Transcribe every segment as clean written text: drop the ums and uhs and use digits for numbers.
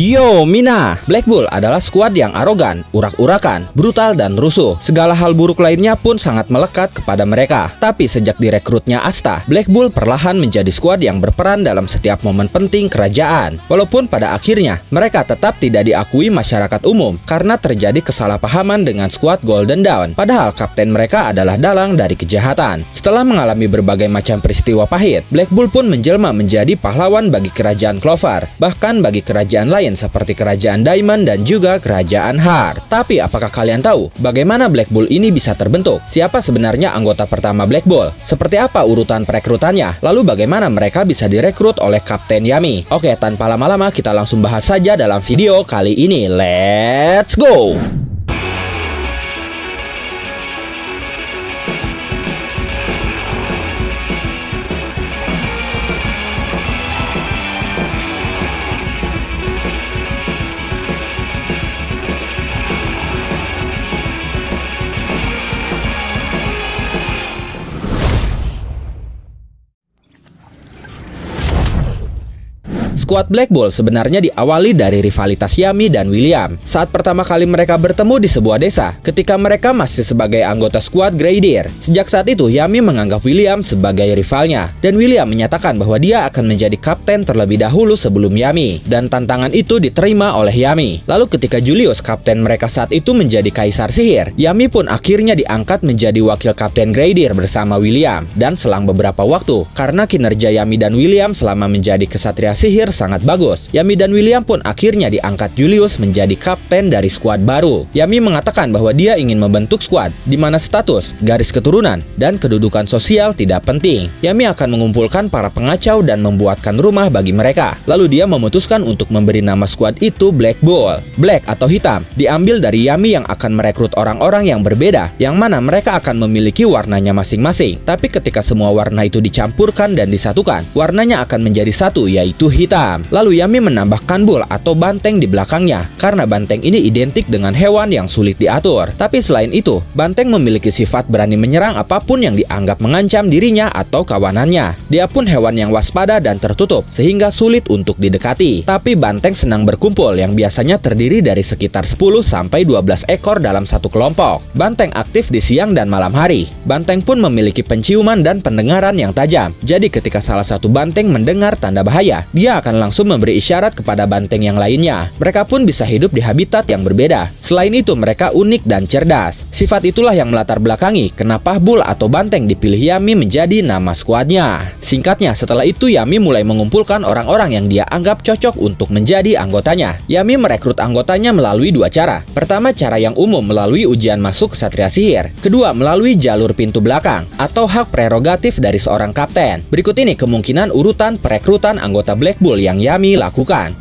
Yo Mina, Black Bull adalah skuad yang arogan, urak-urakan, brutal dan rusuh. Segala hal buruk lainnya pun sangat melekat kepada mereka. Tapi sejak direkrutnya Asta, Black Bull perlahan menjadi skuad yang berperan dalam setiap momen penting kerajaan. Walaupun pada akhirnya mereka tetap tidak diakui masyarakat umum karena terjadi kesalahpahaman dengan skuad Golden Dawn. Padahal kapten mereka adalah dalang dari kejahatan. Setelah mengalami berbagai macam peristiwa pahit, Black Bull pun menjelma menjadi pahlawan bagi kerajaan Clover, bahkan bagi kerajaan lain seperti kerajaan Diamond dan juga kerajaan Heart. Tapi apakah kalian tahu bagaimana Black Bull ini bisa terbentuk? Siapa sebenarnya anggota pertama Black Bull? Seperti apa urutan perekrutannya? Lalu bagaimana mereka bisa direkrut oleh Kapten Yami? Oke, tanpa lama-lama kita langsung bahas saja dalam video kali ini. Let's go! Skuad Black Bull sebenarnya diawali dari rivalitas Yami dan William. Saat pertama kali mereka bertemu di sebuah desa, ketika mereka masih sebagai anggota skuad Grey Deer. Sejak saat itu, Yami menganggap William sebagai rivalnya, dan William menyatakan bahwa dia akan menjadi kapten terlebih dahulu sebelum Yami, dan tantangan itu diterima oleh Yami. Lalu ketika Julius, kapten mereka saat itu, menjadi kaisar sihir, Yami pun akhirnya diangkat menjadi wakil kapten Grey Deer bersama William. Dan selang beberapa waktu, karena kinerja Yami dan William selama menjadi kesatria sihir sangat bagus, Yami dan William pun akhirnya diangkat Julius menjadi kapten dari skuad baru. Yami mengatakan bahwa dia ingin membentuk skuad di mana status, garis keturunan, dan kedudukan sosial tidak penting. Yami akan mengumpulkan para pengacau dan membuatkan rumah bagi mereka. Lalu dia memutuskan untuk memberi nama skuad itu Black Bull. Black atau hitam diambil dari Yami yang akan merekrut orang-orang yang berbeda, yang mana mereka akan memiliki warnanya masing-masing. Tapi ketika semua warna itu dicampurkan dan disatukan, warnanya akan menjadi satu, yaitu hitam. Lalu Yami menambahkan bull atau banteng di belakangnya, karena banteng ini identik dengan hewan yang sulit diatur. Tapi selain itu, banteng memiliki sifat berani menyerang apapun yang dianggap mengancam dirinya atau kawanannya. Dia pun hewan yang waspada dan tertutup, sehingga sulit untuk didekati. Tapi banteng senang berkumpul, yang biasanya terdiri dari sekitar 10-12 ekor dalam satu kelompok. Banteng aktif di siang dan malam hari. Banteng pun memiliki penciuman dan pendengaran yang tajam. Jadi ketika salah satu banteng mendengar tanda bahaya, dia akan langsung memberi isyarat kepada banteng yang lainnya. Mereka pun bisa hidup di habitat yang berbeda. Selain itu, mereka unik dan cerdas. Sifat itulah yang melatar belakangi kenapa bull atau banteng dipilih Yami menjadi nama skuadnya. Singkatnya, setelah itu Yami mulai mengumpulkan orang-orang yang dia anggap cocok untuk menjadi anggotanya. Yami merekrut anggotanya melalui dua cara. Pertama, cara yang umum melalui ujian masuk kesatria sihir. Kedua, melalui jalur pintu belakang atau hak prerogatif dari seorang kapten. Berikut ini kemungkinan urutan perekrutan anggota Black Bull yang Yami lakukan.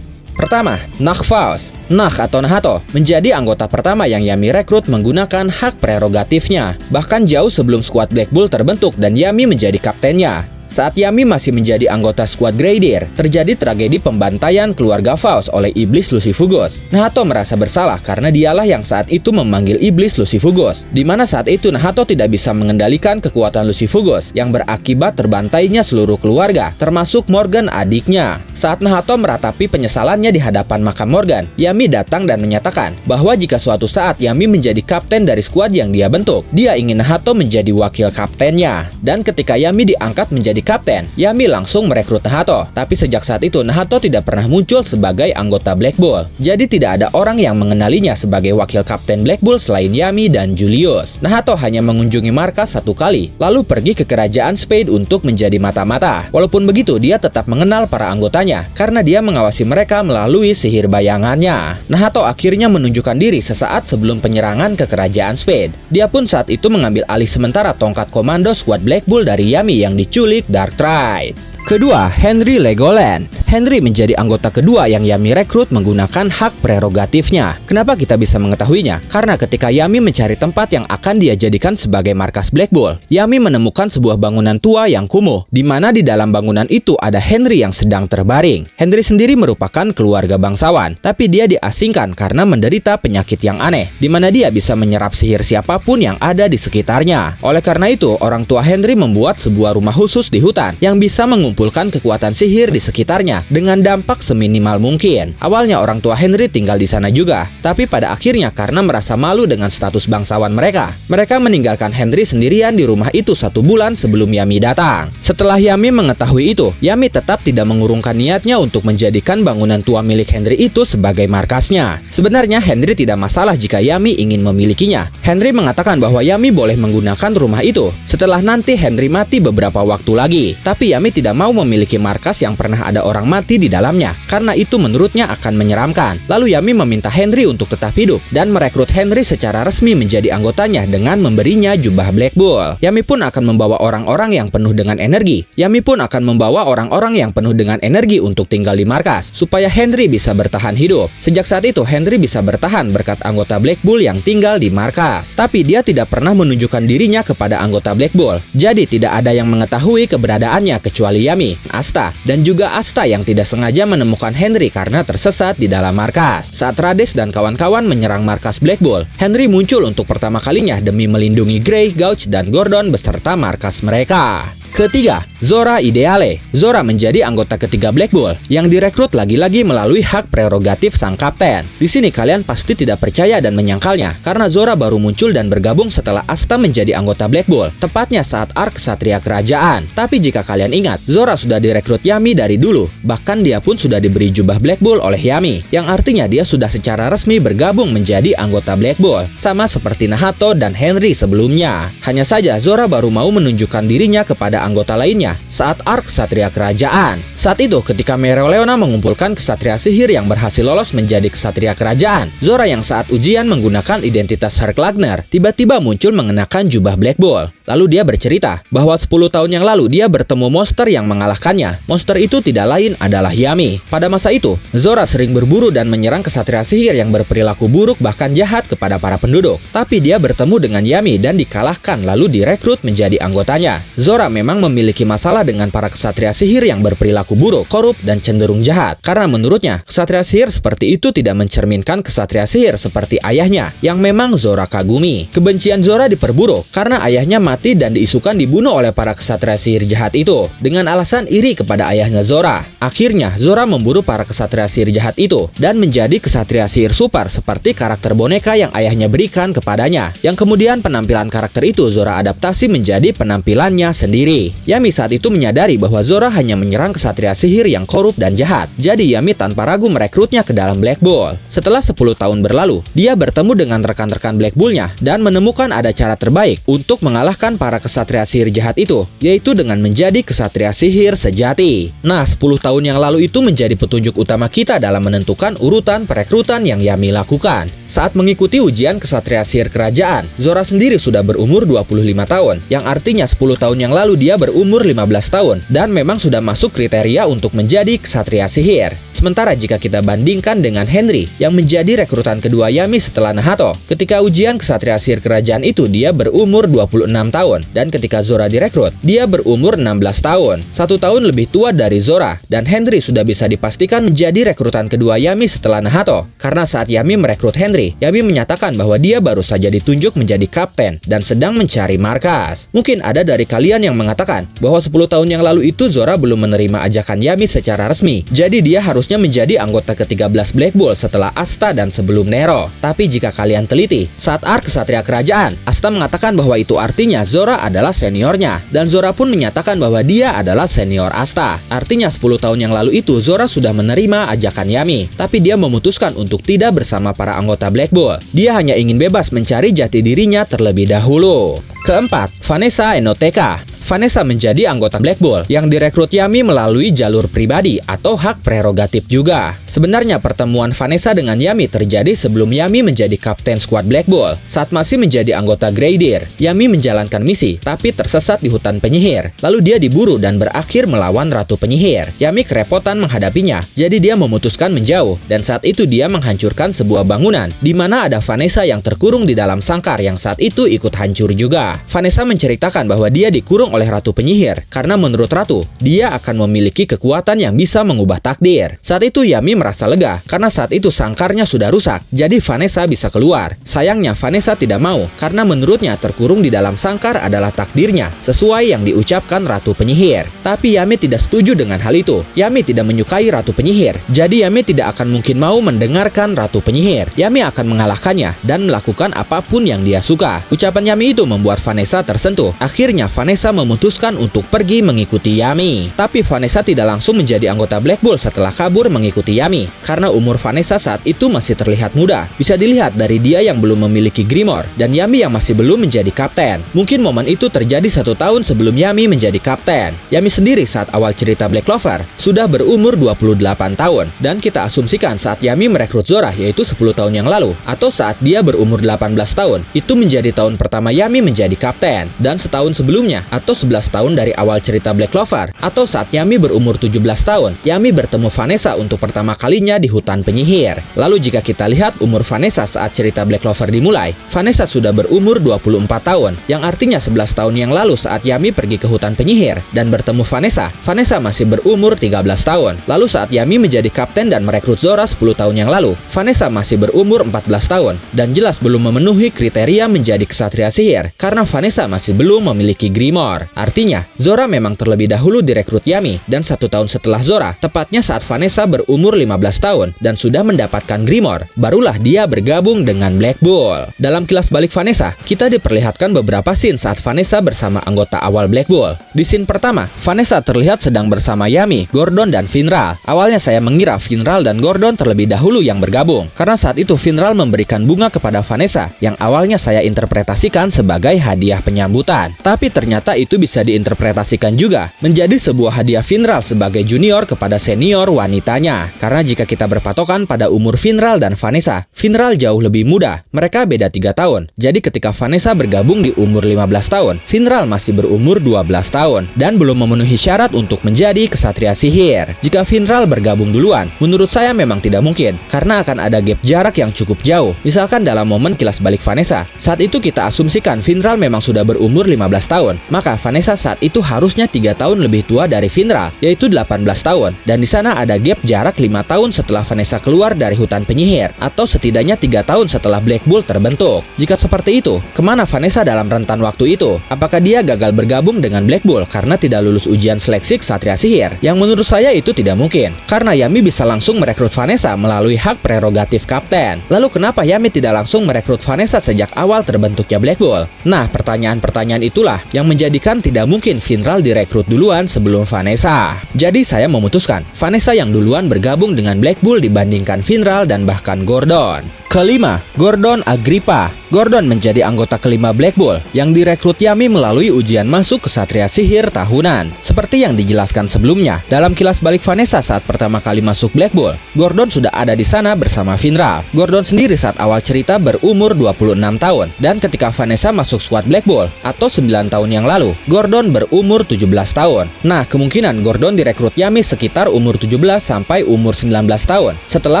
Pertama, Nahfaus. Nah atau Nahato menjadi anggota pertama yang Yami rekrut menggunakan hak prerogatifnya. Bahkan jauh sebelum skuad Black Bull terbentuk dan Yami menjadi kaptennya. Saat Yami masih menjadi anggota skuad Grey Deer, terjadi tragedi pembantaian keluarga Faust oleh iblis Lucifugus. Nahato merasa bersalah karena dialah yang saat itu memanggil iblis Lucifugus, di mana saat itu Nahato tidak bisa mengendalikan kekuatan Lucifugus yang berakibat terbantainya seluruh keluarga, termasuk Morgan adiknya. Saat Nahato meratapi penyesalannya di hadapan makam Morgan, Yami datang dan menyatakan bahwa jika suatu saat Yami menjadi kapten dari skuad yang dia bentuk, dia ingin Nahato menjadi wakil kaptennya. Dan ketika Yami diangkat menjadi kapten, Yami langsung merekrut Nahato. Tapi sejak saat itu Nahato tidak pernah muncul sebagai anggota Black Bull. Jadi tidak ada orang yang mengenalinya sebagai wakil kapten Black Bull selain Yami dan Julius. Nahato hanya mengunjungi markas satu kali, lalu pergi ke kerajaan Spade untuk menjadi mata-mata. Walaupun begitu, dia tetap mengenal para anggotanya karena dia mengawasi mereka melalui sihir bayangannya. Nahato akhirnya menunjukkan diri sesaat sebelum penyerangan ke kerajaan Spade. Dia pun saat itu mengambil alih sementara tongkat komando skuad Black Bull dari Yami yang diculik Darkrai. Kedua, Henry Legoland. Henry menjadi anggota kedua yang Yami rekrut menggunakan hak prerogatifnya. Kenapa kita bisa mengetahuinya? Karena ketika Yami mencari tempat yang akan dia jadikan sebagai markas Black Bull, Yami menemukan sebuah bangunan tua yang kumuh, di mana di dalam bangunan itu ada Henry yang sedang terbaring. Henry sendiri merupakan keluarga bangsawan, tapi dia diasingkan karena menderita penyakit yang aneh, di mana dia bisa menyerap sihir siapapun yang ada di sekitarnya. Oleh karena itu, orang tua Henry membuat sebuah rumah khusus di hutan yang bisa mengumpulkan kekuatan sihir di sekitarnya dengan dampak seminimal mungkin. Awalnya orang tua Henry tinggal di sana juga, tapi pada akhirnya karena merasa malu dengan status bangsawan mereka meninggalkan Henry sendirian di rumah itu 1 bulan sebelum Yami datang. Setelah Yami mengetahui itu, Yami tetap tidak mengurungkan niatnya untuk menjadikan bangunan tua milik Henry itu sebagai markasnya. Sebenarnya Henry tidak masalah jika Yami ingin memilikinya. Henry mengatakan bahwa Yami boleh menggunakan rumah itu setelah nanti Henry mati beberapa waktu lagi. Tapi Yami tidak mau memiliki markas yang pernah ada orang mati di dalamnya, karena itu menurutnya akan menyeramkan. Lalu Yami meminta Henry untuk tetap hidup dan merekrut Henry secara resmi menjadi anggotanya dengan memberinya jubah Black Bull. Yami pun akan membawa orang-orang yang penuh dengan energi. Yami pun akan membawa orang-orang yang penuh dengan energi untuk tinggal di markas, supaya Henry bisa bertahan hidup. Sejak saat itu, Henry bisa bertahan berkat anggota Black Bull yang tinggal di markas. Tapi dia tidak pernah menunjukkan dirinya kepada anggota Black Bull. Jadi tidak ada yang mengetahui keberadaannya kecuali Yami, Asta, dan juga Asta yang tidak sengaja menemukan Henry karena tersesat di dalam markas. Saat Rades dan kawan-kawan menyerang markas Black Bull, Henry muncul untuk pertama kalinya demi melindungi Grey, Gouge, dan Gordon beserta markas mereka. Ketiga, Zora Ideale. Zora menjadi anggota ketiga Black Bull yang direkrut lagi-lagi melalui hak prerogatif sang kapten. Di sini kalian pasti tidak percaya dan menyangkalnya karena Zora baru muncul dan bergabung setelah Asta menjadi anggota Black Bull, tepatnya saat arc Satria Kerajaan. Tapi jika kalian ingat, Zora sudah direkrut Yami dari dulu. Bahkan dia pun sudah diberi jubah Black Bull oleh Yami, yang artinya dia sudah secara resmi bergabung menjadi anggota Black Bull, sama seperti Nahato dan Henry sebelumnya. Hanya saja Zora baru mau menunjukkan dirinya kepada anggota lainnya saat arc Satria Kerajaan. Saat itu ketika Mereoleona mengumpulkan kesatria sihir yang berhasil lolos menjadi kesatria kerajaan, Zora yang saat ujian menggunakan identitas Hark Lagner tiba-tiba muncul mengenakan jubah Black Bull. Lalu dia bercerita bahwa 10 tahun yang lalu dia bertemu monster yang mengalahkannya. Monster itu tidak lain adalah Yami. Pada masa itu, Zora sering berburu dan menyerang kesatria sihir yang berperilaku buruk bahkan jahat kepada para penduduk. Tapi dia bertemu dengan Yami dan dikalahkan lalu direkrut menjadi anggotanya. Zora memang memiliki masalah dengan para kesatria sihir yang berperilaku buruk, korup, dan cenderung jahat. Karena menurutnya, kesatria sihir seperti itu tidak mencerminkan kesatria sihir seperti ayahnya, yang memang Zora kagumi. Kebencian Zora diperburuk karena ayahnya mati dan diisukan dibunuh oleh para kesatria sihir jahat itu, dengan alasan iri kepada ayahnya Zora. Akhirnya, Zora memburu para kesatria sihir jahat itu, dan menjadi kesatria sihir super seperti karakter boneka yang ayahnya berikan kepadanya, yang kemudian penampilan karakter itu Zora adaptasi menjadi penampilannya sendiri. Yami saat itu menyadari bahwa Zora hanya menyerang kesatria sihir yang korup dan jahat. Jadi Yami tanpa ragu merekrutnya ke dalam Black Bull. Setelah 10 tahun berlalu, dia bertemu dengan rekan-rekan Black Bull-nya dan menemukan ada cara terbaik untuk mengalahkan para kesatria sihir jahat itu, yaitu dengan menjadi kesatria sihir sejati. Nah, 10 tahun yang lalu itu menjadi petunjuk utama kita dalam menentukan urutan perekrutan yang Yami lakukan. Saat mengikuti ujian kesatria sihir kerajaan, Zora sendiri sudah berumur 25 tahun, yang artinya 10 tahun yang lalu dia berumur 15 tahun, dan memang sudah masuk kriteria untuk menjadi kesatria sihir. Sementara jika kita bandingkan dengan Henry, yang menjadi rekrutan kedua Yami setelah Nahato, ketika ujian kesatria sihir kerajaan itu dia berumur 26 tahun, dan ketika Zora direkrut, dia berumur 16 tahun. 1 tahun lebih tua dari Zora, dan Henry sudah bisa dipastikan menjadi rekrutan kedua Yami setelah Nahato, karena saat Yami merekrut Henry, Yami menyatakan bahwa dia baru saja ditunjuk menjadi kapten dan sedang mencari markas. Mungkin ada dari kalian yang mengatakan bahwa 10 tahun yang lalu itu Zora belum menerima ajakan Yami secara resmi, jadi dia harusnya menjadi anggota ke-13 Black Bull setelah Asta dan sebelum Nero. Tapi jika kalian teliti, saat arc Kesatria Kerajaan, Asta mengatakan bahwa itu artinya Zora adalah seniornya, dan Zora pun menyatakan bahwa dia adalah senior Asta. Artinya 10 tahun yang lalu itu Zora sudah menerima ajakan Yami, tapi dia memutuskan untuk tidak bersama para anggota Black Bull. Dia hanya ingin bebas mencari jati dirinya terlebih dahulu. Keempat, Vanessa Enoteka. Vanessa menjadi anggota Black Bull yang direkrut Yami melalui jalur pribadi atau hak prerogatif juga. Sebenarnya pertemuan Vanessa dengan Yami terjadi sebelum Yami menjadi kapten skuad Black Bull. Saat masih menjadi anggota Grey Deer, Yami menjalankan misi tapi tersesat di hutan penyihir. Lalu dia diburu dan berakhir melawan Ratu Penyihir. Yami kerepotan menghadapinya, jadi dia memutuskan menjauh, dan saat itu dia menghancurkan sebuah bangunan di mana ada Vanessa yang terkurung di dalam sangkar yang saat itu ikut hancur juga. Vanessa menceritakan bahwa dia dikurung oleh Ratu Penyihir karena menurut Ratu, dia akan memiliki kekuatan yang bisa mengubah takdir. Saat itu Yami merasa lega karena saat itu sangkarnya sudah rusak, jadi Vanessa bisa keluar. Sayangnya Vanessa tidak mau karena menurutnya terkurung di dalam sangkar adalah takdirnya, sesuai yang diucapkan Ratu Penyihir. Tapi Yami tidak setuju dengan hal itu. Yami tidak menyukai Ratu Penyihir, jadi Yami tidak akan mungkin mau mendengarkan Ratu Penyihir. Yami akan mengalahkannya dan melakukan apapun yang dia suka. Ucapan Yami itu membuat Vanessa tersentuh. Akhirnya Vanessa memutuskan untuk pergi mengikuti Yami. Tapi Vanessa tidak langsung menjadi anggota Black Bull setelah kabur mengikuti Yami, karena umur Vanessa saat itu masih terlihat muda. Bisa dilihat dari dia yang belum memiliki Grimoire dan Yami yang masih belum menjadi kapten. Mungkin momen itu terjadi 1 tahun sebelum Yami menjadi kapten. Yami sendiri saat awal cerita Black Clover sudah berumur 28 tahun, dan kita asumsikan saat Yami merekrut Zora yaitu 10 tahun yang lalu, atau saat dia berumur 18 tahun, itu menjadi tahun pertama Yami menjadi kapten. Dan setahun sebelumnya atau 11 tahun dari awal cerita Black Clover, atau saat Yami berumur 17 tahun, Yami bertemu Vanessa untuk pertama kalinya di hutan penyihir. Lalu jika kita lihat umur Vanessa saat cerita Black Clover dimulai, Vanessa sudah berumur 24 tahun, yang artinya 11 tahun yang lalu saat Yami pergi ke hutan penyihir dan bertemu Vanessa, Vanessa masih berumur 13 tahun. Lalu saat Yami menjadi kapten dan merekrut Zora 10 tahun yang lalu, Vanessa masih berumur 14 tahun dan jelas belum memenuhi kriteria menjadi kesatria sihir karena Vanessa masih belum memiliki Grimoire. Artinya, Zora memang terlebih dahulu direkrut Yami, dan 1 tahun setelah Zora, tepatnya saat Vanessa berumur 15 tahun dan sudah mendapatkan Grimoire, barulah dia bergabung dengan Black Bull. Dalam kilas balik Vanessa, kita diperlihatkan beberapa scene saat Vanessa bersama anggota awal Black Bull. Di scene pertama, Vanessa terlihat sedang bersama Yami, Gordon, dan Finral. Awalnya saya mengira Finral dan Gordon terlebih dahulu yang bergabung, karena saat itu Finral memberikan bunga kepada Vanessa yang awalnya saya interpretasikan sebagai hadiah penyambutan. Tapi ternyata itu bisa diinterpretasikan juga menjadi sebuah hadiah Finral sebagai junior kepada senior wanitanya. Karena jika kita berpatokan pada umur Finral dan Vanessa, Finral jauh lebih muda, mereka beda 3 tahun. Jadi ketika Vanessa bergabung di umur 15 tahun, Finral masih berumur 12 tahun dan belum memenuhi syarat untuk menjadi kesatria sihir. Jika Finral bergabung duluan, menurut saya memang tidak mungkin, karena akan ada gap jarak yang cukup jauh. Misalkan dalam momen kilas balik Vanessa, saat itu kita asumsikan Finral memang sudah berumur 15 tahun, maka Vanessa saat itu harusnya 3 tahun lebih tua dari Finral, yaitu 18 tahun. Dan di sana ada gap jarak 5 tahun setelah Vanessa keluar dari hutan penyihir, atau setidaknya 3 tahun setelah Black Bull terbentuk. Jika seperti itu, kemana Vanessa dalam rentan waktu itu? Apakah dia gagal bergabung dengan Black Bull karena tidak lulus ujian seleksi kesatria sihir? Yang menurut saya itu tidak mungkin, karena Yami bisa langsung merekrut Vanessa melalui hak prerogatif kapten. Lalu kenapa Yami tidak langsung merekrut Vanessa sejak awal terbentuknya Black Bull? Nah, pertanyaan-pertanyaan itulah yang menjadikan tidak mungkin Finral direkrut duluan sebelum Vanessa. Jadi saya memutuskan Vanessa yang duluan bergabung dengan Black Bull dibandingkan Finral dan bahkan Gordon. Kelima, Gordon Agrippa. Gordon menjadi anggota kelima Black Bull yang direkrut Yami melalui ujian masuk kesatria sihir tahunan. Seperti yang dijelaskan sebelumnya, dalam kilas balik Vanessa saat pertama kali masuk Black Bull, Gordon sudah ada di sana bersama Finral. Gordon sendiri saat awal cerita berumur 26 tahun, dan ketika Vanessa masuk skuad Black Bull atau 9 tahun yang lalu, Gordon berumur 17 tahun. Nah, kemungkinan Gordon direkrut Yami sekitar umur 17 sampai umur 19 tahun setelah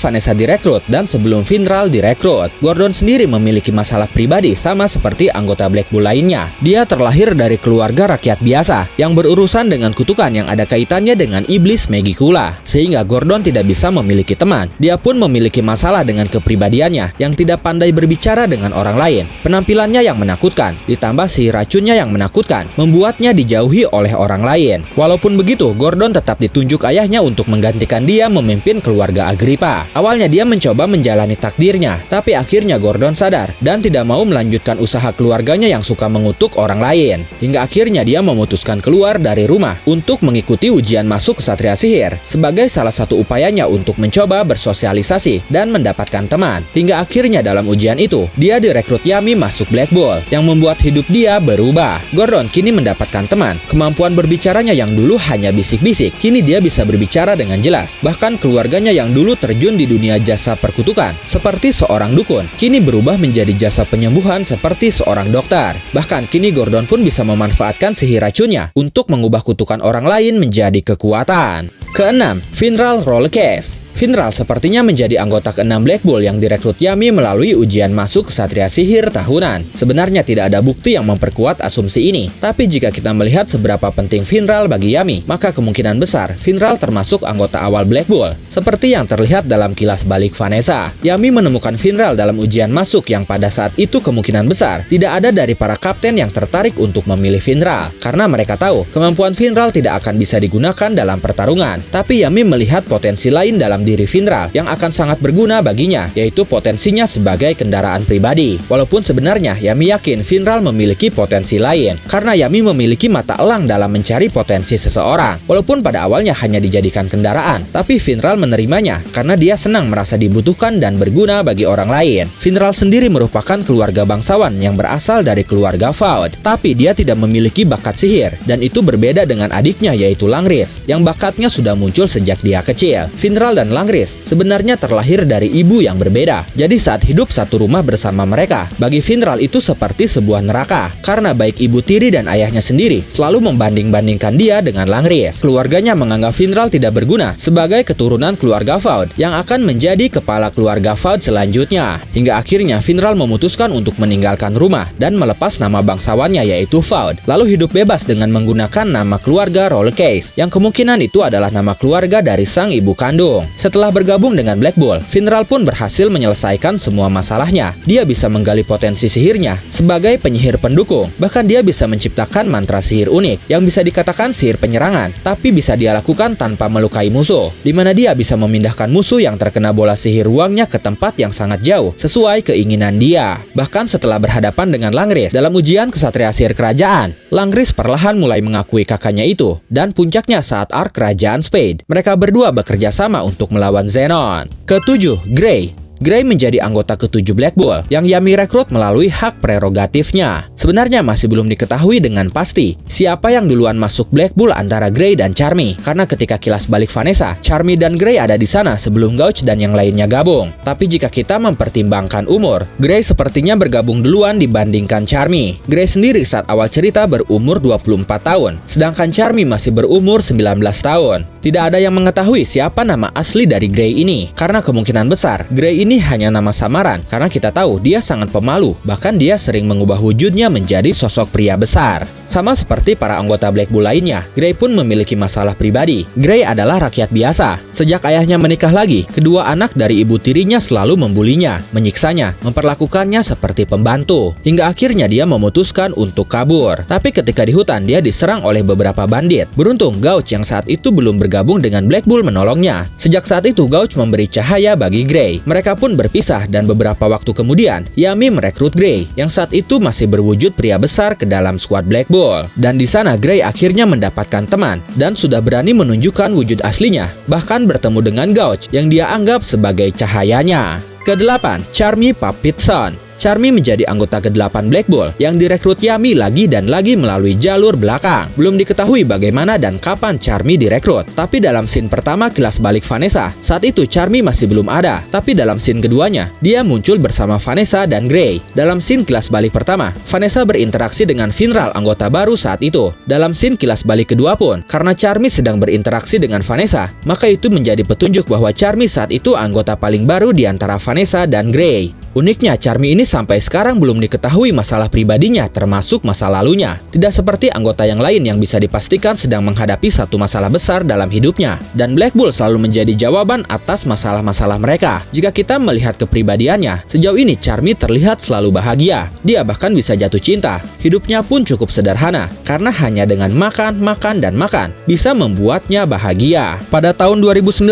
Vanessa direkrut dan sebelum Finral direkrut. Gordon sendiri memiliki masalah pribadi sama seperti anggota Black Bull lainnya. Dia terlahir dari keluarga rakyat biasa yang berurusan dengan kutukan yang ada kaitannya dengan iblis Megicula, sehingga Gordon tidak bisa memiliki teman. Dia pun memiliki masalah dengan kepribadiannya yang tidak pandai berbicara dengan orang lain. Penampilannya yang menakutkan, ditambah si racunnya yang menakutkan, membuatnya dijauhi oleh orang lain. Walaupun begitu, Gordon tetap ditunjuk ayahnya untuk menggantikan dia memimpin keluarga Agrippa. Awalnya dia mencoba menjalani takdirnya, tapi akhirnya Gordon sadar dan tidak mau melanjutkan usaha keluarganya yang suka mengutuk orang lain. Hingga akhirnya dia memutuskan keluar dari rumah untuk mengikuti ujian masuk kesatria sihir sebagai salah satu upayanya untuk mencoba bersosialisasi dan mendapatkan teman. Hingga akhirnya dalam ujian itu, dia direkrut Yami masuk Black Bull yang membuat hidup dia berubah. Gordon kini ini mendapatkan teman. Kemampuan berbicaranya yang dulu hanya bisik-bisik, kini dia bisa berbicara dengan jelas. Bahkan keluarganya yang dulu terjun di dunia jasa perkutukan, seperti seorang dukun, kini berubah menjadi jasa penyembuhan seperti seorang dokter. Bahkan kini Gordon pun bisa memanfaatkan sihir racunnya untuk mengubah kutukan orang lain menjadi kekuatan. Keenam, Finral Rollercase. Finral sepertinya menjadi anggota ke-6 Black Bull yang direkrut Yami melalui ujian masuk Ksatria Sihir tahunan. Sebenarnya tidak ada bukti yang memperkuat asumsi ini, tapi jika kita melihat seberapa penting Finral bagi Yami, maka kemungkinan besar Finral termasuk anggota awal Black Bull. Seperti yang terlihat dalam kilas balik Vanessa, Yami menemukan Finral dalam ujian masuk yang pada saat itu kemungkinan besar tidak ada dari para kapten yang tertarik untuk memilih Finral, karena mereka tahu kemampuan Finral tidak akan bisa digunakan dalam pertarungan. Tapi Yami melihat potensi lain dalam diri Finral yang akan sangat berguna baginya, yaitu potensinya sebagai kendaraan pribadi. Walaupun sebenarnya Yami yakin Finral memiliki potensi lain, karena Yami memiliki mata elang dalam mencari potensi seseorang. Walaupun pada awalnya hanya dijadikan kendaraan, tapi Finral menerimanya karena dia senang merasa dibutuhkan dan berguna bagi orang lain. Finral sendiri merupakan keluarga bangsawan yang berasal dari keluarga Vaud, tapi dia tidak memiliki bakat sihir, dan itu berbeda dengan adiknya yaitu Langris, yang bakatnya sudah muncul sejak dia kecil. Finral dan Langris sebenarnya terlahir dari ibu yang berbeda. Jadi saat hidup satu rumah bersama mereka, bagi Finral itu seperti sebuah neraka, karena baik ibu tiri dan ayahnya sendiri selalu membanding-bandingkan dia dengan Langris. Keluarganya menganggap Finral tidak berguna sebagai keturunan keluarga Vaud yang akan menjadi kepala keluarga Vaud selanjutnya. Hingga akhirnya Finral memutuskan untuk meninggalkan rumah dan melepas nama bangsawannya yaitu Vaud, lalu hidup bebas dengan menggunakan nama keluarga Rollercase, yang kemungkinan itu adalah nama keluarga dari sang ibu kandung. Setelah bergabung dengan Black Bull, Finral pun berhasil menyelesaikan semua masalahnya. Dia bisa menggali potensi sihirnya sebagai penyihir pendukung. Bahkan dia bisa menciptakan mantra sihir unik yang bisa dikatakan sihir penyerangan, tapi bisa dia lakukan tanpa melukai musuh, di mana dia bisa memindahkan musuh yang terkena bola sihir ruangnya ke tempat yang sangat jauh sesuai keinginan dia. Bahkan setelah berhadapan dengan Langris dalam ujian Ksatria Sihir Kerajaan, Langris perlahan mulai mengakui kakaknya itu, dan puncaknya saat arc Kerajaan Spade. Mereka berdua bekerja sama untuk melawan Zenon. Ketujuh, Gray. Gray menjadi anggota ke-7 Black Bull yang Yami rekrut melalui hak prerogatifnya. Sebenarnya masih belum diketahui dengan pasti siapa yang duluan masuk Black Bull antara Gray dan Charmy, karena ketika kilas balik Vanessa, Charmy dan Gray ada di sana sebelum Gouch dan yang lainnya gabung. Tapi jika kita mempertimbangkan umur, Gray sepertinya bergabung duluan dibandingkan Charmy. Gray sendiri saat awal cerita berumur 24 tahun, sedangkan Charmy masih berumur 19 tahun. Tidak ada yang mengetahui siapa nama asli dari Gray ini, karena kemungkinan besar Gray ini hanya nama samaran, karena kita tahu dia sangat pemalu, bahkan dia sering mengubah wujudnya menjadi sosok pria besar. Sama seperti para anggota Black Bull lainnya, Gray pun memiliki masalah pribadi. Gray adalah rakyat biasa. Sejak ayahnya menikah lagi, kedua anak dari ibu tirinya selalu membulinya, menyiksanya, memperlakukannya seperti pembantu, hingga akhirnya dia memutuskan untuk kabur. Tapi ketika di hutan, dia diserang oleh beberapa bandit. Beruntung Gouch yang saat itu belum bergabung dengan Black Bull menolongnya. Sejak saat itu Gouch memberi cahaya bagi Gray. Mereka pun berpisah, dan beberapa waktu kemudian Yami merekrut Gray yang saat itu masih berwujud pria besar ke dalam skuad Black Bull. Dan di sana Gray akhirnya mendapatkan teman dan sudah berani menunjukkan wujud aslinya, bahkan bertemu dengan Gouch yang dia anggap sebagai cahayanya. Kedelapan, Charmy Papitson. Charmy menjadi anggota ke-8 Black Bull yang direkrut Yami lagi dan lagi melalui jalur belakang. Belum diketahui bagaimana dan kapan Charmy direkrut, tapi dalam scene pertama kilas balik Vanessa, saat itu Charmy masih belum ada, tapi dalam scene keduanya, dia muncul bersama Vanessa dan Gray. Dalam scene kilas balik pertama, Vanessa berinteraksi dengan Finral, anggota baru saat itu. Dalam scene kilas balik kedua pun, karena Charmy sedang berinteraksi dengan Vanessa, maka itu menjadi petunjuk bahwa Charmy saat itu anggota paling baru di antara Vanessa dan Gray. Uniknya, Charmy ini sampai sekarang belum diketahui masalah pribadinya termasuk masa lalunya. Tidak seperti anggota yang lain yang bisa dipastikan sedang menghadapi satu masalah besar dalam hidupnya. Dan Black Bull selalu menjadi jawaban atas masalah-masalah mereka. Jika kita melihat kepribadiannya, sejauh ini Charmy terlihat selalu bahagia. Dia bahkan bisa jatuh cinta. Hidupnya pun cukup sederhana, karena hanya dengan makan, makan, dan makan bisa membuatnya bahagia. Pada tahun 2019,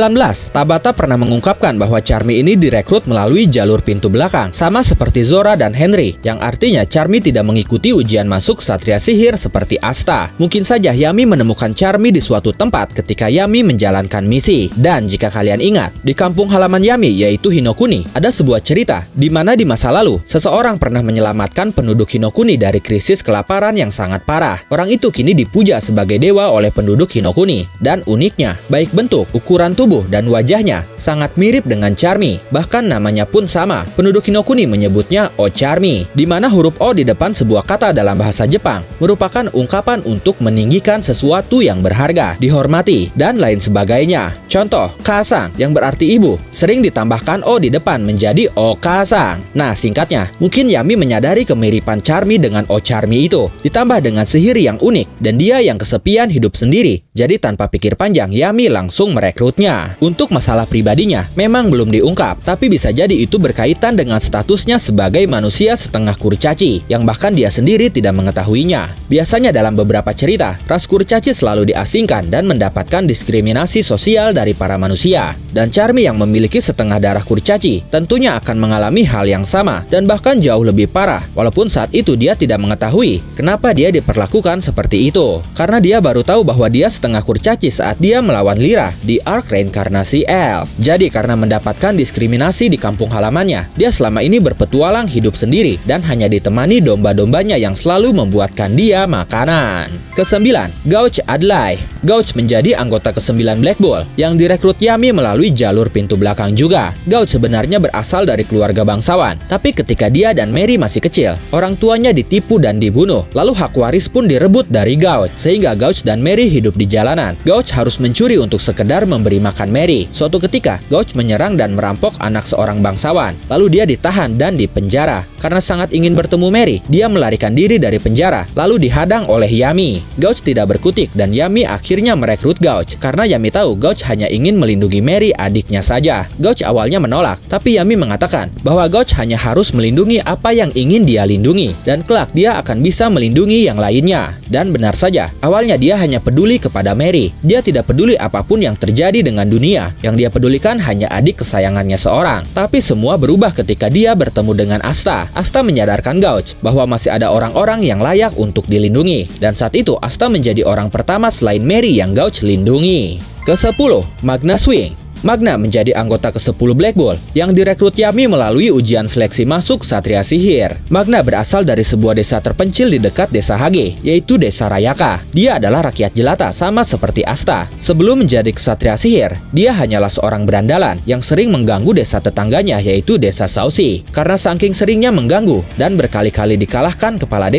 Tabata pernah mengungkapkan bahwa Charmy ini direkrut melalui jalur pintu belakang belakang, sama seperti Zora dan Henry, yang artinya Charmy tidak mengikuti ujian masuk Ksatria Sihir seperti Asta. Mungkin saja Yami menemukan Charmy di suatu tempat ketika Yami menjalankan misi. Dan jika kalian ingat, di kampung halaman Yami yaitu Hinokuni, ada sebuah cerita di mana di masa lalu seseorang pernah menyelamatkan penduduk Hinokuni dari krisis kelaparan yang sangat parah. Orang itu kini dipuja sebagai dewa oleh penduduk Hinokuni. Dan uniknya, baik bentuk, ukuran tubuh, dan wajahnya sangat mirip dengan Charmy. Bahkan namanya pun sama. Penduduk Hinokuni menyebutnya O Charmy, di mana huruf O di depan sebuah kata dalam bahasa Jepang merupakan ungkapan untuk meninggikan sesuatu yang berharga, dihormati, dan lain sebagainya. Contoh, Kasang yang berarti ibu, sering ditambahkan O di depan menjadi O Kasang. Nah, singkatnya, mungkin Yami menyadari kemiripan Charmy dengan O Charmy itu, ditambah dengan sihir yang unik, dan dia yang kesepian hidup sendiri. Jadi tanpa pikir panjang, Yami langsung merekrutnya. Untuk masalah pribadinya, memang belum diungkap, tapi bisa jadi itu berkaitan dengan statusnya sebagai manusia setengah kurcaci, yang bahkan dia sendiri tidak mengetahuinya. Biasanya dalam beberapa cerita, ras kurcaci selalu diasingkan dan mendapatkan diskriminasi sosial dari para manusia. Dan Charmy yang memiliki setengah darah kurcaci tentunya akan mengalami hal yang sama, dan bahkan jauh lebih parah, walaupun saat itu dia tidak mengetahui kenapa dia diperlakukan seperti itu. Karena dia baru tahu bahwa dia setengah kurcaci saat dia melawan Lyra di arc reinkarnasi Elf. Jadi karena mendapatkan diskriminasi di kampung halamannya, dia selama ini berpetualang hidup sendiri dan hanya ditemani domba-dombanya yang selalu membuatkan dia makanan. Kesembilan, Gouch Adlai. Gouch menjadi anggota ke-9 Black Bull yang direkrut Yami melalui jalur pintu belakang juga. Gouch sebenarnya berasal dari keluarga bangsawan, tapi ketika dia dan Mary masih kecil, orang tuanya ditipu dan dibunuh. Lalu hak waris pun direbut dari Gouch, sehingga Gouch dan Mary hidup di jalanan. Gouch harus mencuri untuk sekedar memberi makan Mary. Suatu ketika, Gouch menyerang dan merampok anak seorang bangsawan. Lalu dia ditahan dan dipenjara. Karena sangat ingin bertemu Mary, dia melarikan diri dari penjara, lalu dihadang oleh Yami. Gouch tidak berkutik dan Yami akhirnya merekrut Gouch, karena Yami tahu Gouch hanya ingin melindungi Mary adiknya saja. Gouch awalnya menolak, tapi Yami mengatakan bahwa Gouch hanya harus melindungi apa yang ingin dia lindungi, dan kelak dia akan bisa melindungi yang lainnya. Dan benar saja, awalnya dia hanya peduli kepada Mary. Dia tidak peduli apapun yang terjadi dengan dunia. Yang dia pedulikan hanya adik kesayangannya seorang. Tapi semua berubah ketika dia bertemu dengan Asta. Asta menyadarkan Gouch bahwa masih ada orang-orang yang layak untuk dilindungi. Dan saat itu Asta menjadi orang pertama selain Mary yang Gouch lindungi. Ke-10, Magna Swing. Magna menjadi anggota ke-10 Black Bull yang direkrut Yami melalui ujian seleksi masuk Ksatria Sihir. Magna berasal dari sebuah desa terpencil di dekat desa Hage, yaitu desa Rayaka. Dia adalah rakyat jelata sama seperti Asta. Sebelum menjadi Ksatria Sihir, dia hanyalah seorang berandalan yang sering mengganggu desa tetangganya yaitu desa Sausi. Karena saking seringnya mengganggu dan berkali-kali dikalahkan kepala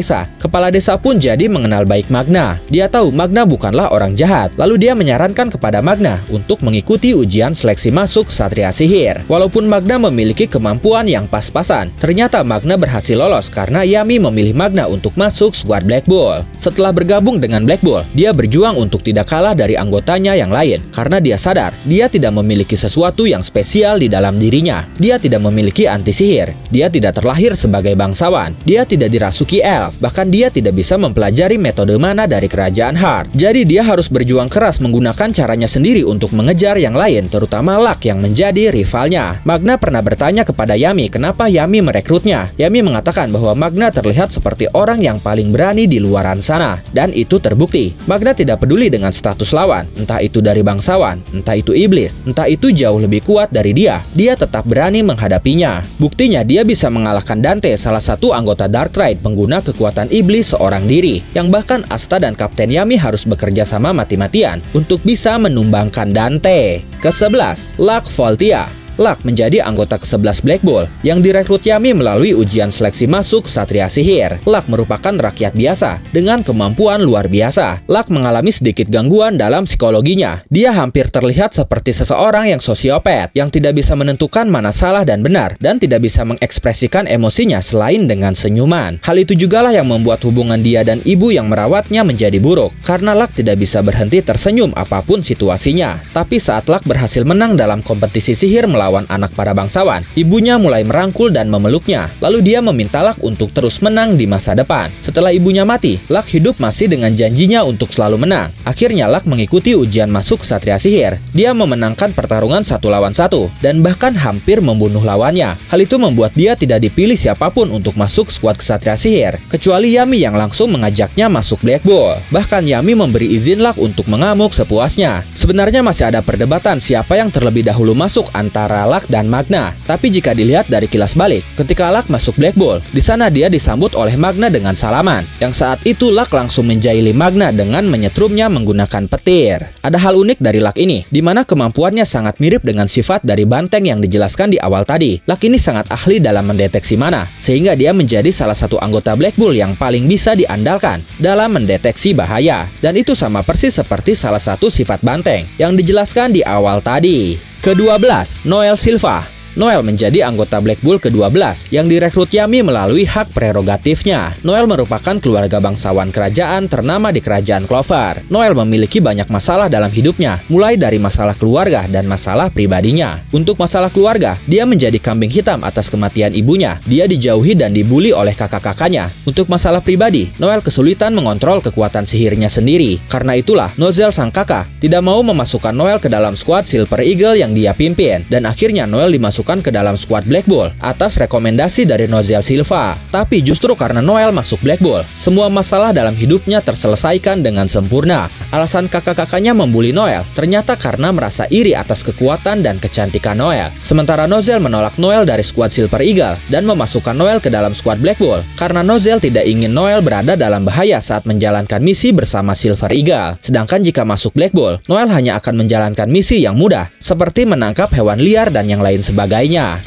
desa pun jadi mengenal baik Magna. Dia tahu Magna bukanlah orang jahat, lalu dia menyarankan kepada Magna untuk mengikuti ujian seleksi masuk Ksatria Sihir. Walaupun Magna memiliki kemampuan yang pas-pasan, ternyata Magna berhasil lolos karena Yami memilih Magna untuk masuk skuad Black Bull. Setelah bergabung dengan Black Bull, dia berjuang untuk tidak kalah dari anggotanya yang lain karena dia sadar dia tidak memiliki sesuatu yang spesial di dalam dirinya. Dia tidak memiliki anti sihir, dia tidak terlahir sebagai bangsawan, dia tidak dirasuki elf, bahkan dia tidak bisa mempelajari metode mana dari kerajaan Heart. Jadi dia harus berjuang keras menggunakan caranya sendiri untuk mengejar yang lain, terutama Luck yang menjadi rivalnya. Magna pernah bertanya kepada Yami kenapa Yami merekrutnya. Yami mengatakan bahwa Magna terlihat seperti orang yang paling berani di luaran sana. Dan itu terbukti. Magna tidak peduli dengan status lawan, entah itu dari bangsawan, entah itu iblis, entah itu jauh lebih kuat dari dia. Dia tetap berani menghadapinya. Buktinya dia bisa mengalahkan Dante, salah satu anggota Darkrai pengguna kekuatan iblis seorang diri, yang bahkan Asta dan Kapten Yami harus bekerja sama mati-matian untuk bisa menumbangkan Dante. Ke-11, Luck Voltia. Luck menjadi anggota ke-11 Black Bull yang direkrut Yami melalui ujian seleksi masuk Ksatria Sihir. Luck merupakan rakyat biasa dengan kemampuan luar biasa. Luck mengalami sedikit gangguan dalam psikologinya. Dia hampir terlihat seperti seseorang yang sosiopat, yang tidak bisa menentukan mana salah dan benar, dan tidak bisa mengekspresikan emosinya selain dengan senyuman. Hal itu jugalah yang membuat hubungan dia dan ibu yang merawatnya menjadi buruk, karena Luck tidak bisa berhenti tersenyum apapun situasinya. Tapi saat Luck berhasil menang dalam kompetisi sihir melawan melawan anak para bangsawan, ibunya mulai merangkul dan memeluknya. Lalu dia meminta Luck untuk terus menang di masa depan. Setelah ibunya mati, Luck hidup masih dengan janjinya untuk selalu menang. Akhirnya Luck mengikuti ujian masuk Ksatria Sihir. Dia memenangkan pertarungan 1 lawan 1 dan bahkan hampir membunuh lawannya. Hal itu membuat dia tidak dipilih siapapun untuk masuk skuad Ksatria Sihir, kecuali Yami yang langsung mengajaknya masuk Black Ball. Bahkan Yami memberi izin Luck untuk mengamuk sepuasnya. Sebenarnya masih ada perdebatan siapa yang terlebih dahulu masuk antara Luck dan Magna. Tapi jika dilihat dari kilas balik, ketika Luck masuk Black Ball, di sana dia disambut oleh Magna dengan salaman. Yang saat itu Luck langsung menjahili Magna dengan menyetrumnya menggunakan petir. Ada hal unik dari Luck ini, di mana kemampuannya sangat mirip dengan sifat dari banteng yang dijelaskan di awal tadi. Luck ini sangat ahli dalam mendeteksi mana, sehingga dia menjadi salah satu anggota Black Bull yang paling bisa diandalkan dalam mendeteksi bahaya. Dan itu sama persis seperti salah satu sifat banteng yang dijelaskan di awal tadi. Ke-12, Noel Silva. Noel menjadi anggota Black Bull ke-12 yang direkrut Yami melalui hak prerogatifnya. Noel merupakan keluarga bangsawan kerajaan ternama di kerajaan Clover. Noel memiliki banyak masalah dalam hidupnya, mulai dari masalah keluarga dan masalah pribadinya. Untuk masalah keluarga, dia menjadi kambing hitam atas kematian ibunya. Dia dijauhi dan dibully oleh kakak-kakaknya. Untuk masalah pribadi, Noel kesulitan mengontrol kekuatan sihirnya sendiri. Karena itulah, Nozel sang kakak tidak mau memasukkan Noel ke dalam skuad Silver Eagle yang dia pimpin, dan akhirnya Noel dimasukkan ke dalam skuad Black Bull atas rekomendasi dari Nozel Silva. Tapi justru karena Noel masuk Black Bull, semua masalah dalam hidupnya terselesaikan dengan sempurna. Alasan kakak-kakaknya membuli Noel ternyata karena merasa iri atas kekuatan dan kecantikan Noel. Sementara Nozel menolak Noel dari skuad Silver Eagle dan memasukkan Noel ke dalam skuad Black Bull karena Nozel tidak ingin Noel berada dalam bahaya saat menjalankan misi bersama Silver Eagle. Sedangkan jika masuk Black Bull, Noel hanya akan menjalankan misi yang mudah seperti menangkap hewan liar dan yang lain sebagainya.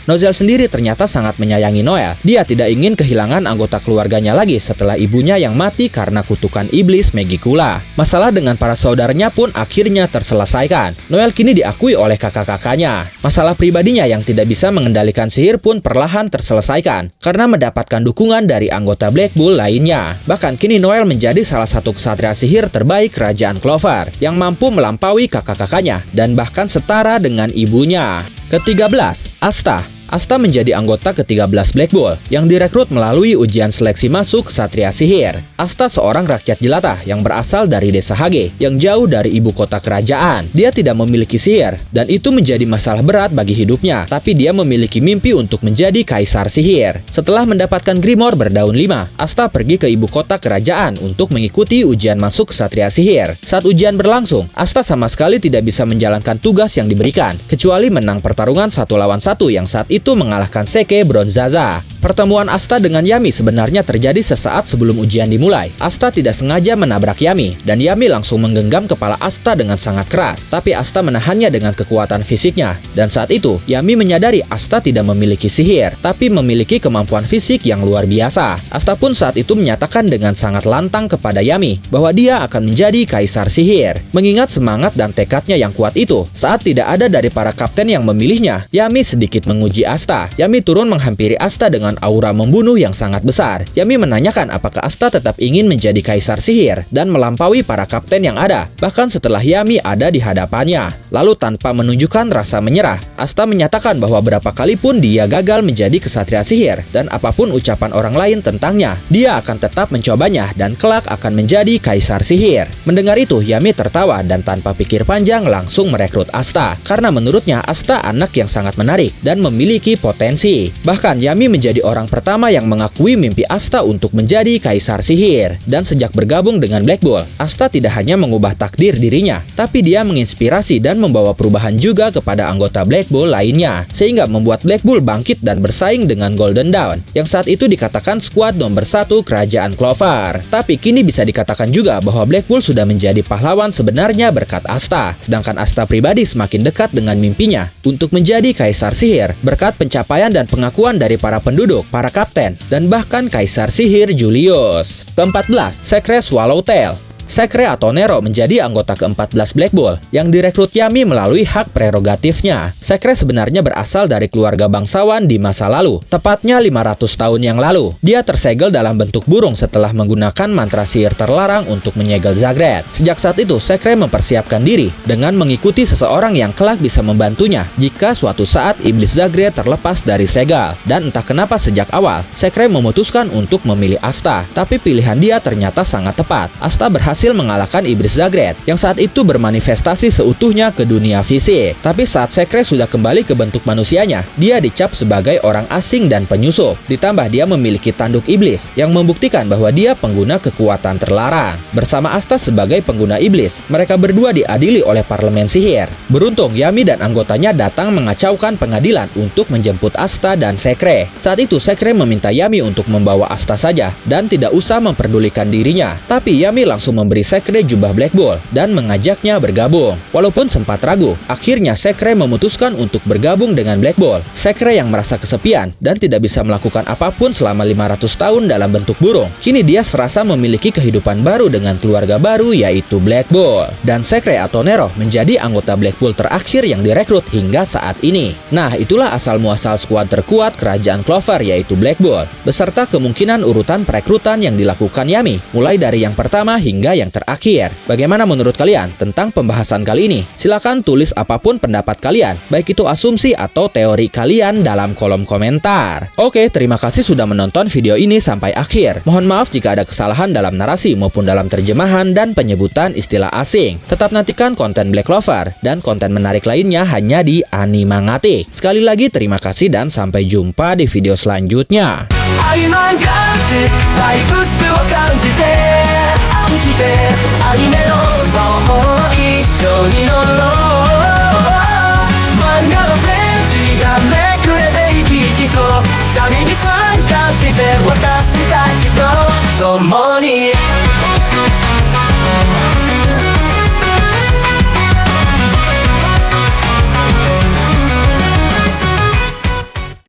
Nozel sendiri ternyata sangat menyayangi Noel. Dia tidak ingin kehilangan anggota keluarganya lagi setelah ibunya yang mati karena kutukan iblis Megicula. Masalah dengan para saudaranya pun akhirnya terselesaikan. Noel kini diakui oleh kakak-kakaknya. Masalah pribadinya yang tidak bisa mengendalikan sihir pun perlahan terselesaikan karena mendapatkan dukungan dari anggota Black Bull lainnya. Bahkan kini Noel menjadi salah satu ksatria sihir terbaik kerajaan Clover yang mampu melampaui kakak-kakaknya dan bahkan setara dengan ibunya. Ke-13, Asta. Asta menjadi anggota ke-13 Black Bull yang direkrut melalui ujian seleksi masuk Ksatria Sihir. Asta seorang rakyat jelata yang berasal dari desa Hage yang jauh dari ibu kota kerajaan. Dia tidak memiliki sihir dan itu menjadi masalah berat bagi hidupnya, tapi dia memiliki mimpi untuk menjadi kaisar sihir. Setelah mendapatkan Grimoire berdaun 5, Asta pergi ke ibu kota kerajaan untuk mengikuti ujian masuk Ksatria Sihir. Saat ujian berlangsung, Asta sama sekali tidak bisa menjalankan tugas yang diberikan, kecuali menang pertarungan 1 lawan 1 yang saat itu mengalahkan Seke Bronzaza. Pertemuan Asta dengan Yami sebenarnya terjadi sesaat sebelum ujian dimulai. Asta tidak sengaja menabrak Yami, dan Yami langsung menggenggam kepala Asta dengan sangat keras. Tapi Asta menahannya dengan kekuatan fisiknya. Dan saat itu, Yami menyadari Asta tidak memiliki sihir, tapi memiliki kemampuan fisik yang luar biasa. Asta pun saat itu menyatakan dengan sangat lantang kepada Yami bahwa dia akan menjadi kaisar sihir. Mengingat semangat dan tekadnya yang kuat itu, saat tidak ada dari para kapten yang memilihnya, Yami sedikit menguji Asta. Yami turun menghampiri Asta dengan aura membunuh yang sangat besar. Yami menanyakan apakah Asta tetap ingin menjadi kaisar sihir dan melampaui para kapten yang ada, bahkan setelah Yami ada di hadapannya. Lalu tanpa menunjukkan rasa menyerah, Asta menyatakan bahwa berapa kali pun dia gagal menjadi ksatria sihir dan apapun ucapan orang lain tentangnya, dia akan tetap mencobanya dan kelak akan menjadi kaisar sihir. Mendengar itu, Yami tertawa dan tanpa pikir panjang langsung merekrut Asta karena menurutnya Asta anak yang sangat menarik dan memiliki potensi. Bahkan Yami menjadi orang pertama yang mengakui mimpi Asta untuk menjadi kaisar sihir. Dan sejak bergabung dengan Black Bull, Asta tidak hanya mengubah takdir dirinya, tapi dia menginspirasi dan membawa perubahan juga kepada anggota Black Bull lainnya, sehingga membuat Black Bull bangkit dan bersaing dengan Golden Dawn, yang saat itu dikatakan skuad nomor 1 kerajaan Clover. Tapi kini bisa dikatakan juga bahwa Black Bull sudah menjadi pahlawan sebenarnya berkat Asta, sedangkan Asta pribadi semakin dekat dengan mimpinya untuk menjadi kaisar sihir berkat pencapaian dan pengakuan dari para penduduk, para kapten, dan bahkan kaisar sihir Julius. Ke-14, Secret Swallowtail. Sekre atau Nero menjadi anggota ke-14 Black Bull yang direkrut Yami melalui hak prerogatifnya. Sekre sebenarnya berasal dari keluarga bangsawan di masa lalu, tepatnya 500 tahun yang lalu. Dia tersegel dalam bentuk burung setelah menggunakan mantra sihir terlarang untuk menyegel Zagreed. Sejak saat itu, Sekre mempersiapkan diri dengan mengikuti seseorang yang kelak bisa membantunya jika suatu saat iblis Zagreed terlepas dari segel. Dan entah kenapa sejak awal, Sekre memutuskan untuk memilih Asta, tapi pilihan dia ternyata sangat tepat. Asta berhasil mengalahkan iblis Zagreed yang saat itu bermanifestasi seutuhnya ke dunia fisik. Tapi saat Sekre sudah kembali ke bentuk manusianya, dia dicap sebagai orang asing dan penyusup. Ditambah dia memiliki tanduk iblis yang membuktikan bahwa dia pengguna kekuatan terlarang. Bersama Asta sebagai pengguna iblis, mereka berdua diadili oleh parlemen sihir. Beruntung Yami dan anggotanya datang mengacaukan pengadilan untuk menjemput Asta dan Sekre. Saat itu Sekre meminta Yami untuk membawa Asta saja dan tidak usah memperdulikan dirinya. Tapi Yami langsung memberi Sekre jubah Black Bull dan mengajaknya bergabung. Walaupun sempat ragu, akhirnya Sekre memutuskan untuk bergabung dengan Black Bull. Sekre yang merasa kesepian dan tidak bisa melakukan apapun selama 500 tahun dalam bentuk burung, kini dia serasa memiliki kehidupan baru dengan keluarga baru yaitu Black Bull. Dan Sekre atau Nero menjadi anggota Black Bull terakhir yang direkrut hingga saat ini. Nah, itulah asal-muasal skuad terkuat kerajaan Clover yaitu Black Bull, beserta kemungkinan urutan perekrutan yang dilakukan Yami, mulai dari yang pertama hingga yang terakhir. Bagaimana menurut kalian tentang pembahasan kali ini? Silahkan tulis apapun pendapat kalian, baik itu asumsi atau teori kalian dalam kolom komentar. Oke, terima kasih sudah menonton video ini sampai akhir. Mohon maaf jika ada kesalahan dalam narasi maupun dalam terjemahan dan penyebutan istilah asing. Tetap nantikan konten Black Clover dan konten menarik lainnya hanya di Animangatik. Sekali lagi terima kasih dan sampai jumpa di video selanjutnya.